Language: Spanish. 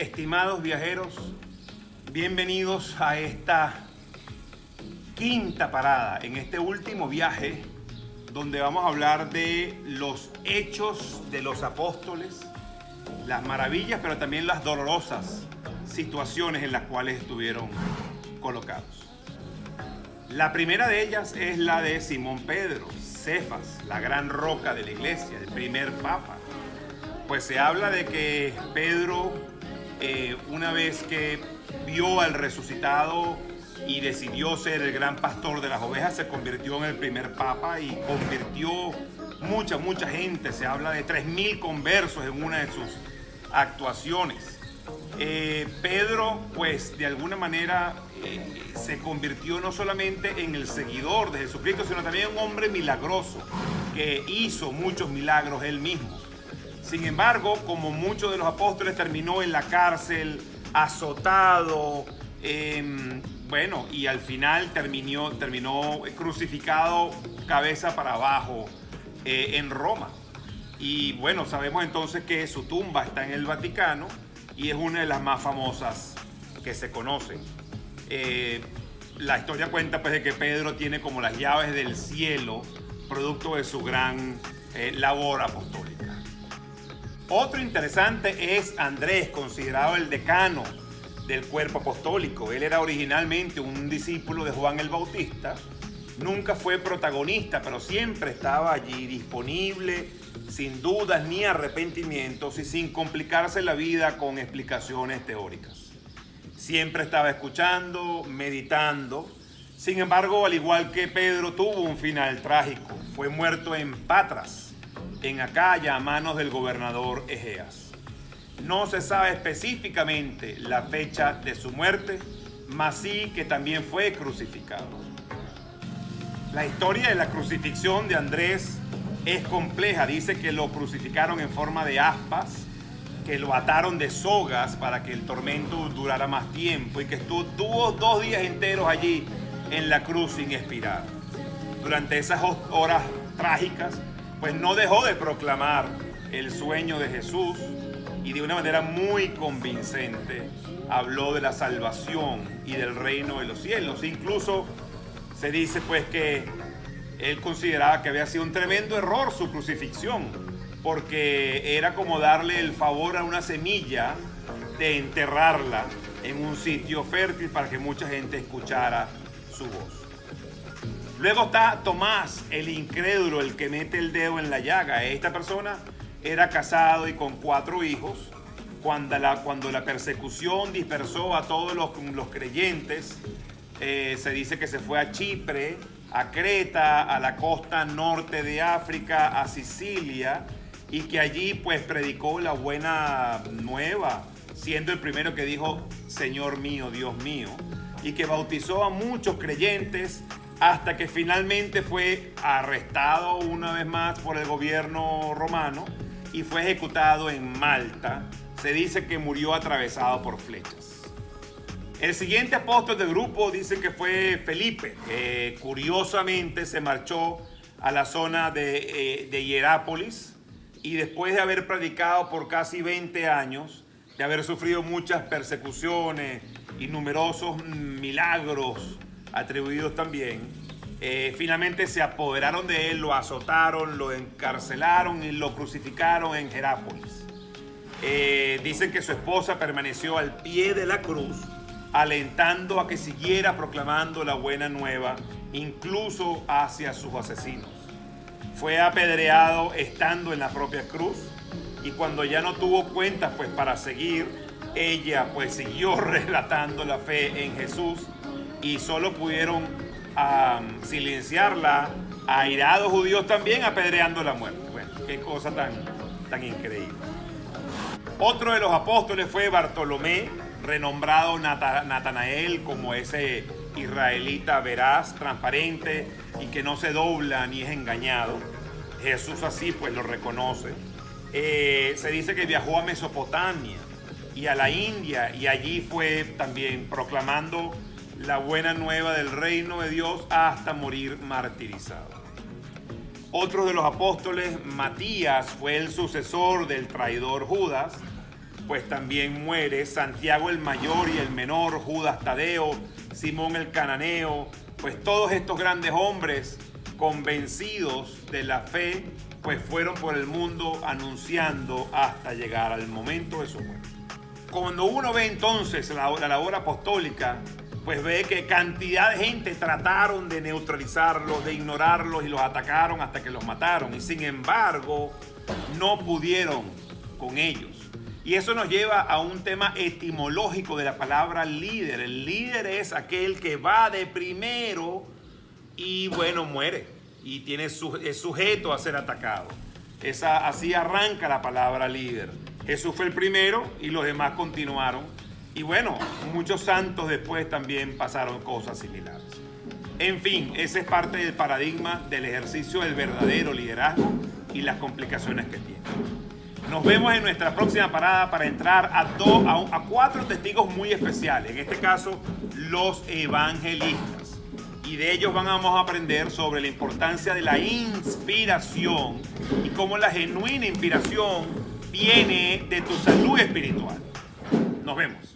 Estimados viajeros, bienvenidos a esta quinta parada, en este último viaje, donde vamos a hablar de los hechos de los apóstoles, las maravillas, pero también las dolorosas situaciones en las cuales estuvieron colocados. La primera de ellas es la de Simón Pedro, Cefas, la gran roca de la iglesia, el primer papa. Pues se habla de que Pedro, una vez que vio al resucitado y decidió ser el gran pastor de las ovejas, se convirtió en el primer papa y convirtió mucha gente. Se habla de 3.000 conversos en una de sus actuaciones. Pedro, pues de alguna manera se convirtió no solamente en el seguidor de Jesucristo, sino también en un hombre milagroso que hizo muchos milagros él mismo. Sin embargo, como muchos de los apóstoles, terminó en la cárcel, azotado, y al final terminó crucificado cabeza para abajo en Roma. Y bueno, sabemos entonces que su tumba está en el Vaticano y es una de las más famosas que se conocen. La historia cuenta pues de que Pedro tiene como las llaves del cielo, producto de su gran labor apostólica. Otro interesante es Andrés, considerado el decano del cuerpo apostólico. Él era originalmente un discípulo de Juan el Bautista. Nunca fue protagonista, pero siempre estaba allí disponible, sin dudas ni arrepentimientos y sin complicarse la vida con explicaciones teóricas. Siempre estaba escuchando, meditando. Sin embargo, al igual que Pedro, tuvo un final trágico. Fue muerto en Patras, en Acaya, a manos del gobernador Egeas. No se sabe específicamente la fecha de su muerte, mas sí que también fue crucificado. La historia de la crucifixión de Andrés es compleja. Dice que lo crucificaron en forma de aspas, que lo ataron de sogas para que el tormento durara más tiempo y que tuvo 2 días enteros allí en la cruz sin expirar. Durante esas horas trágicas, pues no dejó de proclamar el sueño de Jesús y de una manera muy convincente habló de la salvación y del reino de los cielos. Incluso se dice pues que él consideraba que había sido un tremendo error su crucifixión, porque era como darle el favor a una semilla de enterrarla en un sitio fértil para que mucha gente escuchara su voz. Luego está Tomás, el incrédulo, el que mete el dedo en la llaga. Esta persona era casado y con 4 hijos. Cuando la persecución dispersó a todos los creyentes, se dice que se fue a Chipre, a Creta, a la costa norte de África, a Sicilia, y que allí pues predicó la buena nueva, siendo el primero que dijo Señor mío, Dios mío, y que bautizó a muchos creyentes hasta que finalmente fue arrestado una vez más por el gobierno romano y fue ejecutado en Malta. Se dice que murió atravesado por flechas. El siguiente apóstol del grupo dicen que fue Felipe. Curiosamente se marchó a la zona de Hierápolis y después de haber predicado por casi 20 años, de haber sufrido muchas persecuciones y numerosos milagros atribuidos también, finalmente se apoderaron de él, lo azotaron, lo encarcelaron y lo crucificaron en Hierápolis. Dicen que su esposa permaneció al pie de la cruz, alentando a que siguiera proclamando la buena nueva, incluso hacia sus asesinos. Fue apedreado estando en la propia cruz y cuando ya no tuvo cuentas pues para seguir, ella pues siguió relatando la fe en Jesús y solo pudieron silenciarla, airados judíos también apedreando la muerte. Bueno, qué cosa tan increíble. Otro de los apóstoles fue Bartolomé, renombrado Natanael como ese israelita veraz, transparente y que no se dobla ni es engañado. Jesús así pues lo reconoce. Se dice que viajó a Mesopotamia y a la India y allí fue también proclamando la buena nueva del reino de Dios hasta morir martirizado. Otro de los apóstoles, Matías, fue el sucesor del traidor Judas pues también muere, Santiago el mayor y el menor, Judas Tadeo, Simón el cananeo, pues todos estos grandes hombres convencidos de la fe, pues fueron por el mundo anunciando hasta llegar al momento de su muerte. Cuando uno ve entonces la labor apostólica, pues ve que cantidad de gente trataron de neutralizarlos, de ignorarlos y los atacaron hasta que los mataron. Y sin embargo, no pudieron con ellos. Y eso nos lleva a un tema etimológico de la palabra líder. El líder es aquel que va de primero y bueno, muere. Y es sujeto a ser atacado. Así arranca la palabra líder. Jesús fue el primero y los demás continuaron. Y bueno, muchos santos después también pasaron cosas similares. En fin, ese es parte del paradigma del ejercicio del verdadero liderazgo y las complicaciones que tiene. Nos vemos en nuestra próxima parada para entrar a 4 testigos muy especiales. En este caso, los evangelistas. Y de ellos vamos a aprender sobre la importancia de la inspiración y cómo la genuina inspiración viene de tu salud espiritual. Nos vemos.